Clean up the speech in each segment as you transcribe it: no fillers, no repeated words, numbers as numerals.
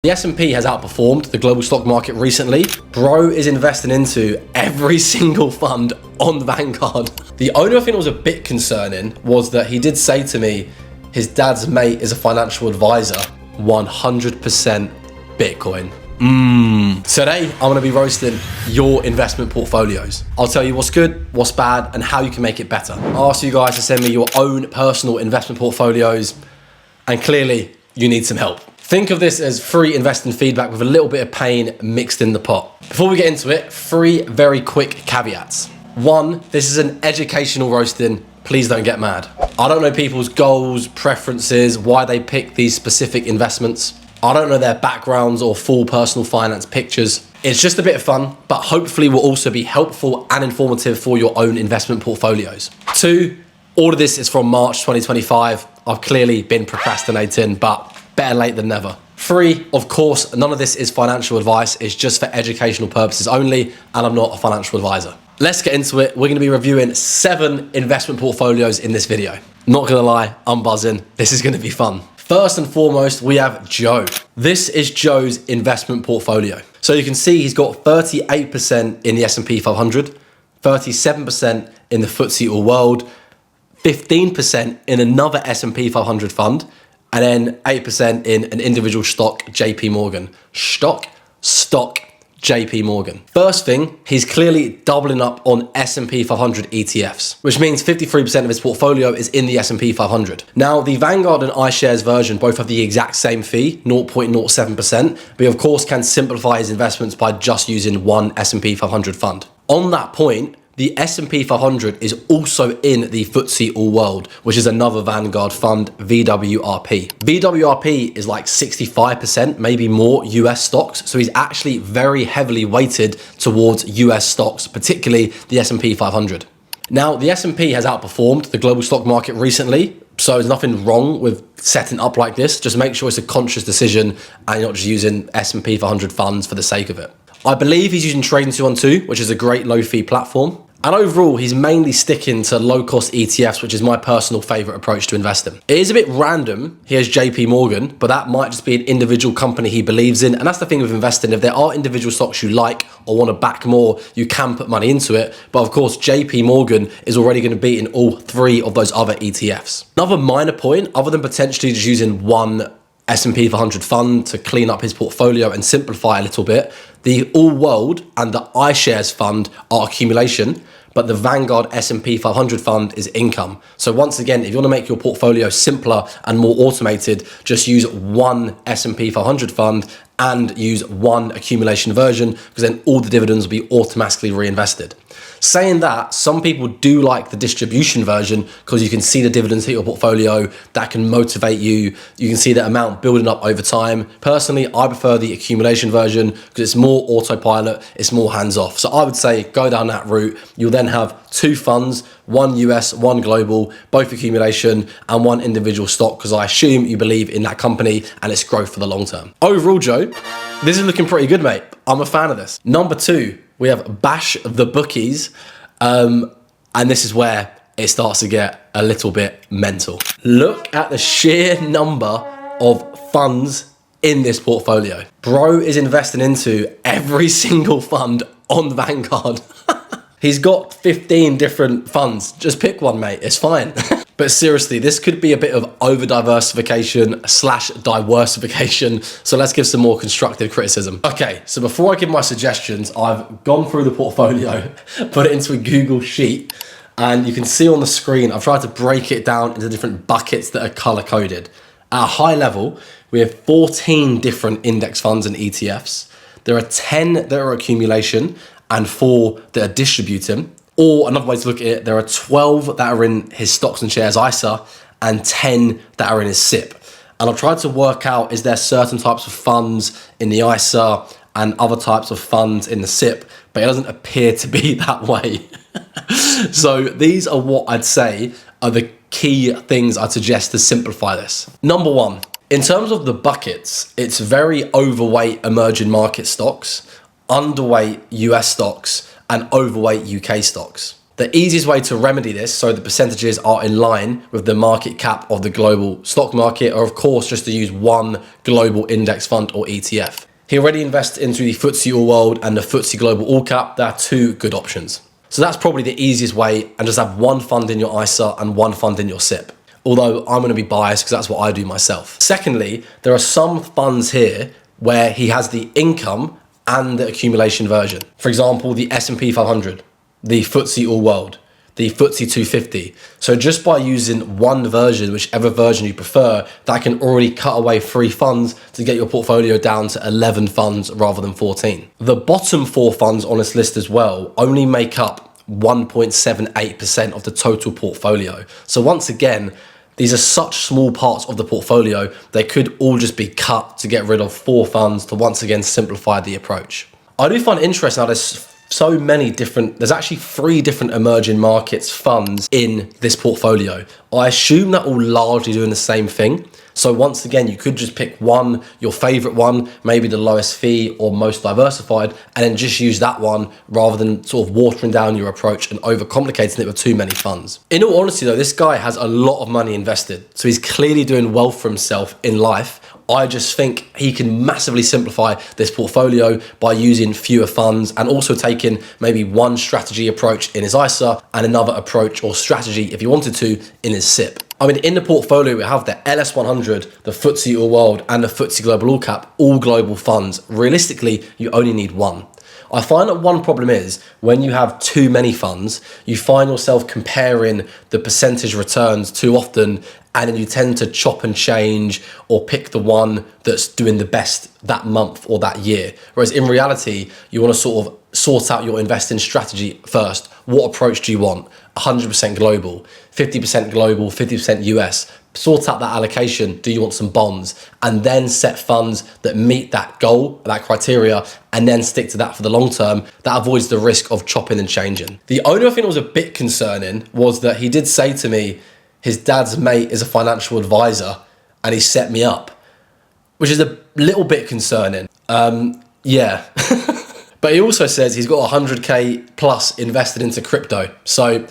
The S&P has outperformed the global stock market recently. Bro is investing into every single fund on Vanguard. The only thing that was a bit concerning was that he did say to me, his dad's mate is a financial advisor, 100% Bitcoin. Today, I'm gonna be roasting your investment portfolios. I'll tell you what's good, what's bad, and how you can make it better. I'll ask you guys to send me your own personal investment portfolios, and clearly, you need some help. Think of this as free investing feedback with a little bit of pain mixed in the pot. Before we get into it, 3 very quick caveats. 1, this is an educational roasting. Please don't get mad. I don't know people's goals, preferences, why they pick these specific investments. I don't know their backgrounds or full personal finance pictures. It's just a bit of fun, but hopefully will also be helpful and informative for your own investment portfolios. 2, all of this is from March 2025. I've clearly been procrastinating, but better late than never. 3, of course, none of this is financial advice. It's just for educational purposes only, and I'm not a financial advisor. Let's get into it. We're gonna be reviewing 7 investment portfolios in this video. Not gonna lie, I'm buzzing. This is gonna be fun. First and foremost, we have Joe. This is Joe's investment portfolio. So you can see he's got 38% in the S&P 500, 37% in the FTSE All World, 15% in another S&P 500 fund, and then 8% in an individual stock, JP Morgan. Stock, JP Morgan. First thing, he's clearly doubling up on S&P 500 ETFs, which means 53% of his portfolio is in the S&P 500. Now, the Vanguard and iShares version both have the exact same fee, 0.07%, but he of course can simplify his investments by just using one S&P 500 fund. On that point, the S&P 500 is also in the FTSE All World, which is another Vanguard fund, VWRP. VWRP is like 65%, maybe more US stocks. So he's actually very heavily weighted towards US stocks, particularly the S&P 500. Now, the S&P has outperformed the global stock market recently. So there's nothing wrong with setting up like this. Just make sure it's a conscious decision and you're not just using S&P 500 funds for the sake of it. I believe he's using Trading 212, which is a great low fee platform. And overall, he's mainly sticking to low-cost ETFs, which is my personal favorite approach to investing. It is a bit random. He has JP Morgan, but that might just be an individual company he believes in. And that's the thing with investing. If there are individual stocks you like or want to back more, you can put money into it. But of course, JP Morgan is already going to be in all 3 of those other ETFs. Another minor point, other than potentially just using one S&P 500 fund to clean up his portfolio and simplify a little bit, the All World and the iShares fund are accumulation, but the Vanguard S&P 500 fund is income. So once again, if you want to make your portfolio simpler and more automated, just use one S&P 500 fund and use one accumulation version, because then all the dividends will be automatically reinvested. Saying that, some people do like the distribution version because you can see the dividends hit your portfolio. That can motivate you. You can see the amount building up over time. Personally, I prefer the accumulation version because it's more autopilot, it's more hands-off. So I would say go down that route. You'll then have 2 funds, one US, one global, both accumulation, and one individual stock, because I assume you believe in that company and its growth for the long term. Overall, Joe, this is looking pretty good, mate. I'm a fan of this. Number 2, we have Bash the Bookies. And this is where it starts to get a little bit mental. Look at the sheer number of funds in this portfolio. Bro is investing into every single fund on Vanguard. He's got 15 different funds. Just pick one, mate. It's fine. But seriously, this could be a bit of over-diversification / diversification. So let's give some more constructive criticism. Okay, so before I give my suggestions, I've gone through the portfolio, put it into a Google sheet, and you can see on the screen, I've tried to break it down into different buckets that are color-coded. At a high level, we have 14 different index funds and ETFs. There are 10 that are accumulation and 4 that are distributing. Or another way to look at it, there are 12 that are in his stocks and shares ISA and 10 that are in his SIP. And I've tried to work out, is there certain types of funds in the ISA and other types of funds in the SIP, but it doesn't appear to be that way. So these are what I'd say are the key things I'd suggest to simplify this. Number 1, in terms of the buckets, it's very overweight emerging market stocks, underweight US stocks, and overweight UK stocks. The easiest way to remedy this, so the percentages are in line with the market cap of the global stock market, are of course just to use one global index fund or ETF. He already invests into the FTSE All World and the FTSE Global All Cap. There are two good options. So that's probably the easiest way, and just have one fund in your ISA and one fund in your SIP. Although I'm going to be biased because that's what I do myself. Secondly, there are some funds here where he has the income and the accumulation version. For example, the S&P 500, the FTSE All World, the FTSE 250. So just by using one version, whichever version you prefer, that can already cut away 3 funds to get your portfolio down to 11 funds rather than 14. The bottom 4 funds on this list as well only make up 1.78% of the total portfolio. So once again, these are such small parts of the portfolio, they could all just be cut to get rid of 4 funds to once again simplify the approach. I do find it interesting how there's so many different, there's actually 3 different emerging markets funds in this portfolio. I assume that all largely doing the same thing. So once again, you could just pick one, your favorite one, maybe the lowest fee or most diversified, and then just use that one rather than sort of watering down your approach and overcomplicating it with too many funds. In all honesty though, this guy has a lot of money invested. So he's clearly doing well for himself in life. I just think he can massively simplify this portfolio by using fewer funds and also taking maybe one strategy approach in his ISA and another approach or strategy, if he wanted to, in his SIP. I mean, in the portfolio, we have the LS100, the FTSE All World, and the FTSE Global All Cap, all global funds. Realistically, you only need one. I find that one problem is when you have too many funds, you find yourself comparing the percentage returns too often, and then you tend to chop and change or pick the one that's doing the best that month or that year. Whereas in reality, you want to sort of sort out your investing strategy first. What approach do you want? 100% global, 50% global, 50% US. Sort out that allocation. Do you want some bonds? And then set funds that meet that goal, that criteria, and then stick to that for the long term. That avoids the risk of chopping and changing. The only thing that was a bit concerning was that he did say to me, his dad's mate is a financial advisor and he set me up, which is a little bit concerning. Yeah. But he also says he's got 100K plus invested into crypto. So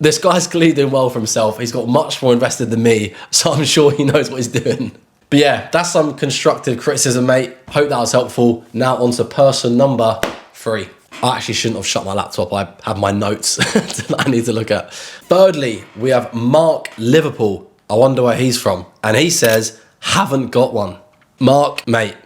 this guy's clearly doing well for himself. He's got much more invested than me, so I'm sure he knows what he's doing. But yeah, that's some constructive criticism, mate. Hope that was helpful. Now on to person number 3. I actually shouldn't have shut my laptop. I have my notes that I need to look at. Thirdly, we have Mark Liverpool. I wonder where he's from. And he says, haven't got one. Mark, mate,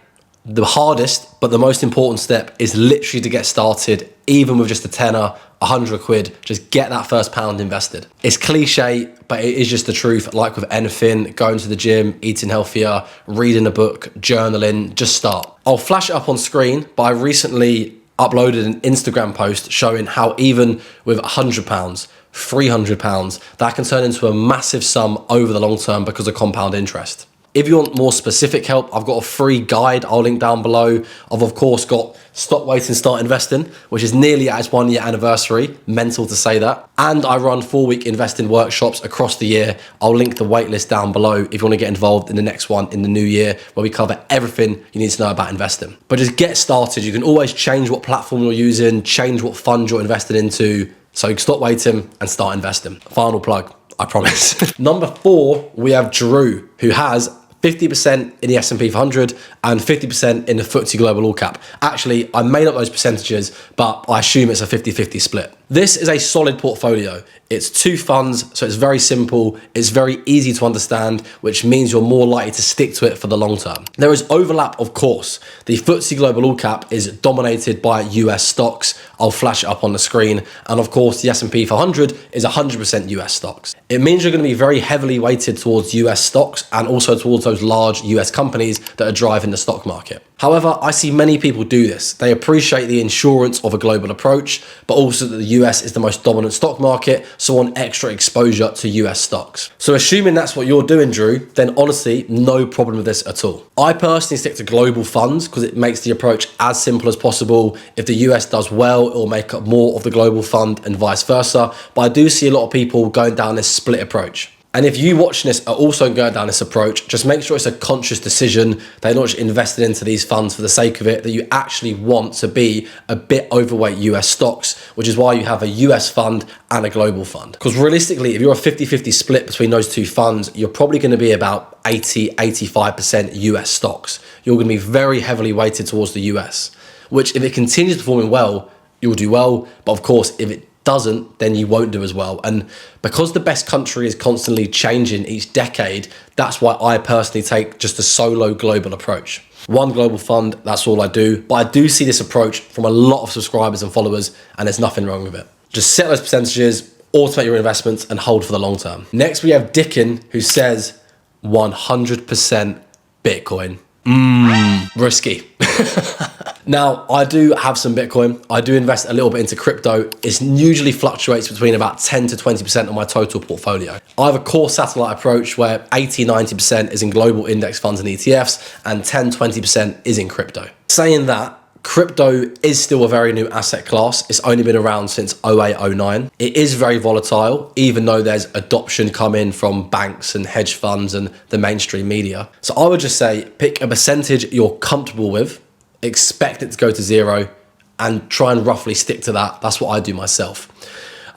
the hardest but the most important step is literally to get started, even with just a tenner, 100 quid, just get that first pound invested. It's cliche, but it is just the truth. Like with anything, going to the gym, eating healthier, reading a book, journaling, just start. I'll flash it up on screen, but I recently uploaded an Instagram post showing how even with £100, £300, that can turn into a massive sum over the long term because of compound interest. If you want more specific help, I've got a free guide I'll link down below. I've of course got Stop Waiting, Start Investing, which is nearly at its 1-year anniversary. Mental to say that. And I run 4-week investing workshops across the year. I'll link the waitlist down below if you want to get involved in the next one in the new year, where we cover everything you need to know about investing. But just get started. You can always change what platform you're using, change what fund you're invested into. So stop waiting and start investing. Final plug, I promise. Number 4, we have Drew, who has 50% in the S&P 500 and 50% in the FTSE Global All Cap. Actually, I made up those percentages, but I assume it's a 50-50 split. This is a solid portfolio. It's 2 funds, so it's very simple. It's very easy to understand, which means you're more likely to stick to it for the long term. There is overlap, of course. The FTSE Global All Cap is dominated by US stocks. I'll flash it up on the screen. And of course, the S&P 500 is 100% US stocks. It means you're going to be very heavily weighted towards US stocks and also towards those large US companies that are driving the stock market. However, I see many people do this. They appreciate the insurance of a global approach, but also that the US is the most dominant stock market, so want extra exposure to US stocks. So assuming that's what you're doing, Drew, then honestly, no problem with this at all. I personally stick to global funds because it makes the approach as simple as possible. If the US does well, it will make up more of the global fund and vice versa. But I do see a lot of people going down this split approach. And if you watching this are also going down this approach, just make sure it's a conscious decision that you're not just invested into these funds for the sake of it, that you actually want to be a bit overweight US stocks, which is why you have a US fund and a global fund. Because realistically, if you're a 50-50 split between those two funds, you're probably going to be about 80-85% US stocks. You're going to be very heavily weighted towards the US, which if it continues performing well, you'll do well. But of course, if it doesn't, then you won't do as well. And because the best country is constantly changing each decade, that's why I personally take just a solo global approach. One global fund, that's all I do. But I do see this approach from a lot of subscribers and followers, and there's nothing wrong with it. Just set those percentages, automate your investments, and hold for the long term. Next, we have Dickens, who says 100% Bitcoin. Risky. Now, I do have some Bitcoin. I do invest a little bit into crypto. It usually fluctuates between about 10 to 20% of my total portfolio. I have a core satellite approach where 80-90% is in global index funds and ETFs, and 10-20% is in crypto. Saying that, crypto is still a very new asset class. It's only been around since 08-09. It is very volatile, even though there's adoption coming from banks and hedge funds and the mainstream media. So I would just say pick a percentage you're comfortable with, expect it to go to zero, and try and roughly stick to that. That's what I do myself.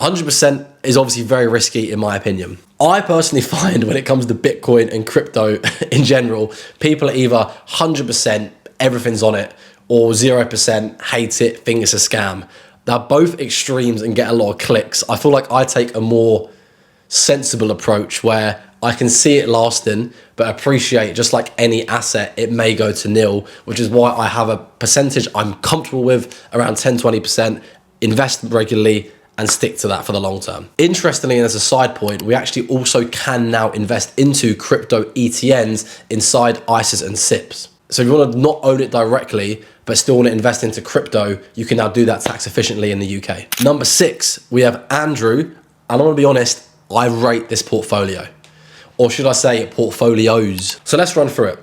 100% is obviously very risky in my opinion. I personally find when it comes to Bitcoin and crypto in general, people are either 100% everything's on it, or 0% hate it, think it's a scam. They're both extremes and get a lot of clicks. I feel like I take a more sensible approach where I can see it lasting, but appreciate, just like any asset, it may go to nil, which is why I have a percentage I'm comfortable with, around 10-20%, invest regularly, and stick to that for the long term. Interestingly, and as a side point, we actually also can now invest into crypto ETNs inside ISAs and SIPs. So if you want to not own it directly, but still want to invest into crypto, you can now do that tax efficiently in the UK. Number 6, we have Andrew, and I'm going to be honest, I rate this portfolio. Or should I say portfolios? So let's run through it.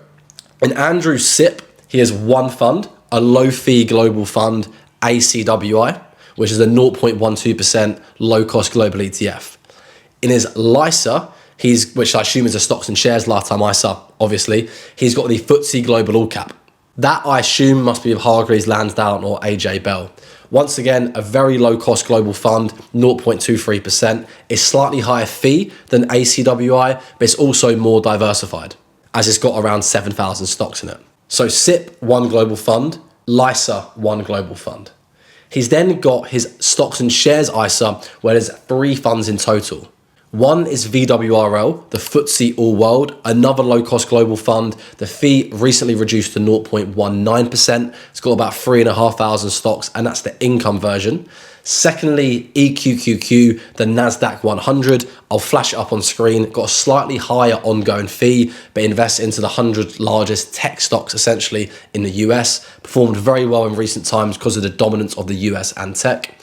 In Andrew's SIP, he has one fund, a low-fee global fund, ACWI, which is a 0.12% low-cost global ETF. In his LISA, which I assume is a stocks and shares lifetime ISA, obviously, he's got the FTSE Global All Cap. That I assume must be of Hargreaves Lansdown or AJ Bell. Once again, a very low-cost global fund, 0.23%. It's slightly higher fee than ACWI, but it's also more diversified, as it's got around 7,000 stocks in it. So SIP, one global fund, LISA, one global fund. He's then got his stocks and shares ISA, where there's 3 funds in total. One is VWRL, the FTSE All World, another low-cost global fund. The fee recently reduced to 0.19%. It's got about 3,500 stocks, and that's the income version. Secondly, EQQQ, the NASDAQ 100. I'll flash it up on screen. Got a slightly higher ongoing fee, but invests into the 100 largest tech stocks, essentially, in the US. Performed very well in recent times because of the dominance of the US and tech.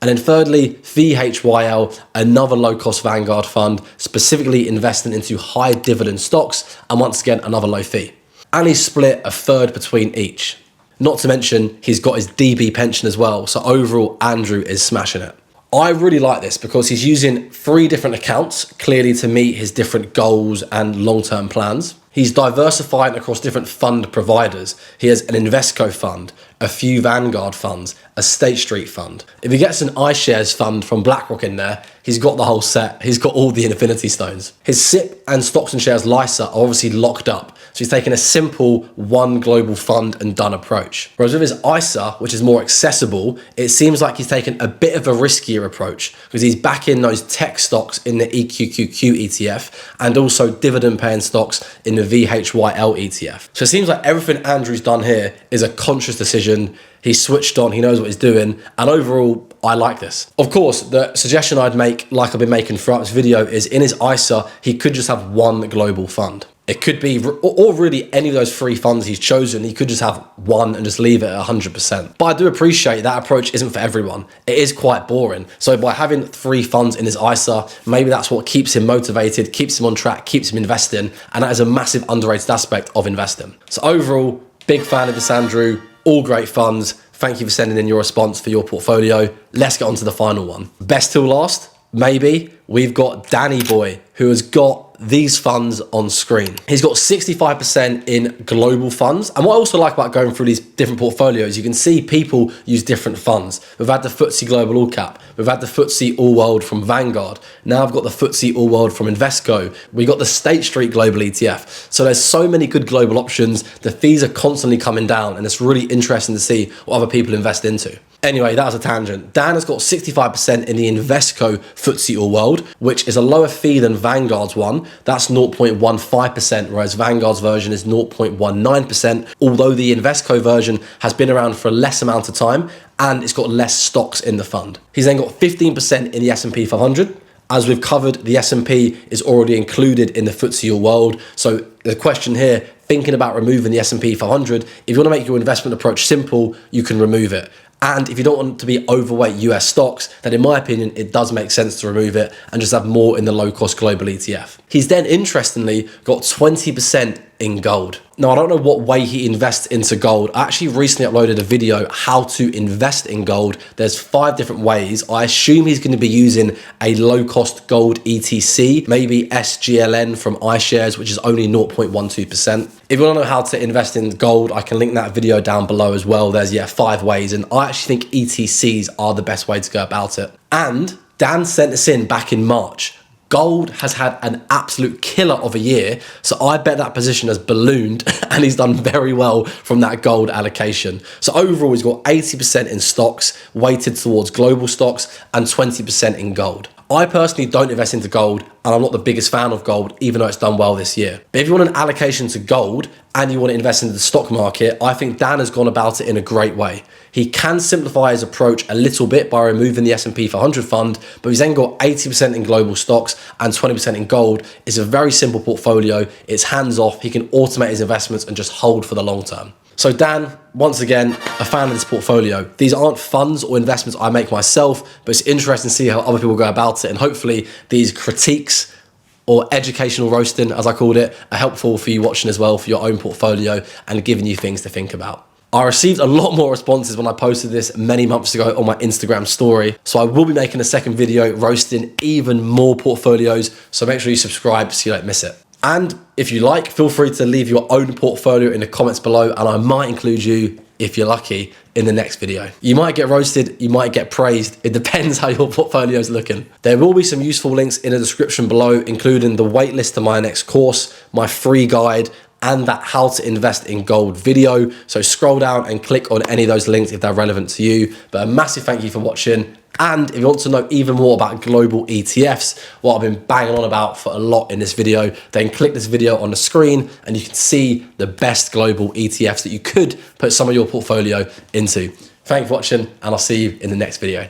And then thirdly, VHYL, another low-cost Vanguard fund, specifically investing into high dividend stocks, and once again, another low fee. And he's split a third between each. Not to mention, he's got his DB pension as well, so overall, Andrew is smashing it. I really like this because he's using 3 different accounts, clearly to meet his different goals and long-term plans. He's diversifying across different fund providers. He has an Invesco fund, a few Vanguard funds, a State Street fund. If he gets an iShares fund from BlackRock in there, he's got the whole set. He's got all the Infinity Stones. His SIP and stocks and shares LISA are obviously locked up. So he's taken a simple one global fund and done approach. Whereas with his ISA, which is more accessible, it seems like he's taken a bit of a riskier approach because he's backing those tech stocks in the EQQQ ETF and also dividend paying stocks in the VHYL ETF. So it seems like everything Andrew's done here is a conscious decision. He's switched on, he knows what he's doing, and overall, I like this. Of course, the suggestion I'd make, like I've been making throughout this video, is in his ISA, he could just have one global fund. It could be, or really any of those 3 funds he's chosen, he could just have one and just leave it at 100%. But I do appreciate that approach isn't for everyone. It is quite boring. So by having 3 funds in his ISA, maybe that's what keeps him motivated, keeps him on track, keeps him investing, and that is a massive underrated aspect of investing. So overall, big fan of this, Andrew. All great funds. Thank you for sending in your response for your portfolio. Let's get on to the final one. Best till last, maybe we've got Danny Boy, who has got these funds on screen. He's got 65% in global funds. And what I also like about going through these different portfolios, you can see people use different funds. We've had the FTSE Global All Cap. We've had the FTSE All World from Vanguard. Now I've got the FTSE All World from Invesco. We got the State Street Global ETF. So there's so many good global options. The fees are constantly coming down, and it's really interesting to see what other people invest into. Anyway, that was a tangent. Dan has got 65% in the Invesco FTSE All World, which is a lower fee than Vanguard's one. That's 0.15%, whereas Vanguard's version is 0.19%, although the Invesco version has been around for a less amount of time and it's got less stocks in the fund. He's then got 15% in the S&P 500. As we've covered, the S&P is already included in the FTSE All World. So the question here, thinking about removing the S&P 500, if you want to make your investment approach simple, you can remove it. And if you don't want to be overweight US stocks, then in my opinion, it does make sense to remove it and just have more in the low-cost global ETF. He's then, interestingly, got 20% in gold. Now, I don't know what way he invests into gold. I actually recently uploaded a video how to invest in gold. There's 5 different ways. I assume he's going to be using a low-cost gold ETC, maybe SGLN from iShares, which is only 0.12%. If you want to know how to invest in gold, I can link that video down below as well. There's 5 ways, and I actually think ETCs are the best way to go about it. And Dan sent us in back in March. Gold has had an absolute killer of a year, so I bet that position has ballooned and he's done very well from that gold allocation. So overall, he's got 80% in stocks, weighted towards global stocks, and 20% in gold. I personally don't invest into gold, and I'm not the biggest fan of gold, even though it's done well this year. But if you want an allocation to gold and you want to invest into the stock market, I think Dan has gone about it in a great way. He can simplify his approach a little bit by removing the S&P 500 fund, but he's then got 80% in global stocks and 20% in gold. It's a very simple portfolio. It's hands off. He can automate his investments and just hold for the long term. So Dan, once again, a fan of this portfolio. These aren't funds or investments I make myself, but it's interesting to see how other people go about it. And hopefully these critiques or educational roasting, as I called it, are helpful for you watching as well for your own portfolio and giving you things to think about. I received a lot more responses when I posted this many months ago on my Instagram story. So I will be making a second video roasting even more portfolios. So make sure you subscribe so you don't miss it. And if you like, feel free to leave your own portfolio in the comments below, and I might include you, if you're lucky, in the next video. You might get roasted, you might get praised. It depends how your portfolio is looking. There will be some useful links in the description below, including the waitlist to my next course, my free guide, and that how to invest in gold video. So scroll down and click on any of those links if they're relevant to you. But a massive thank you for watching. And if you want to know even more about global ETFs, what I've been banging on about for a lot in this video, then click this video on the screen and you can see the best global ETFs that you could put some of your portfolio into. Thanks for watching, and I'll see you in the next video.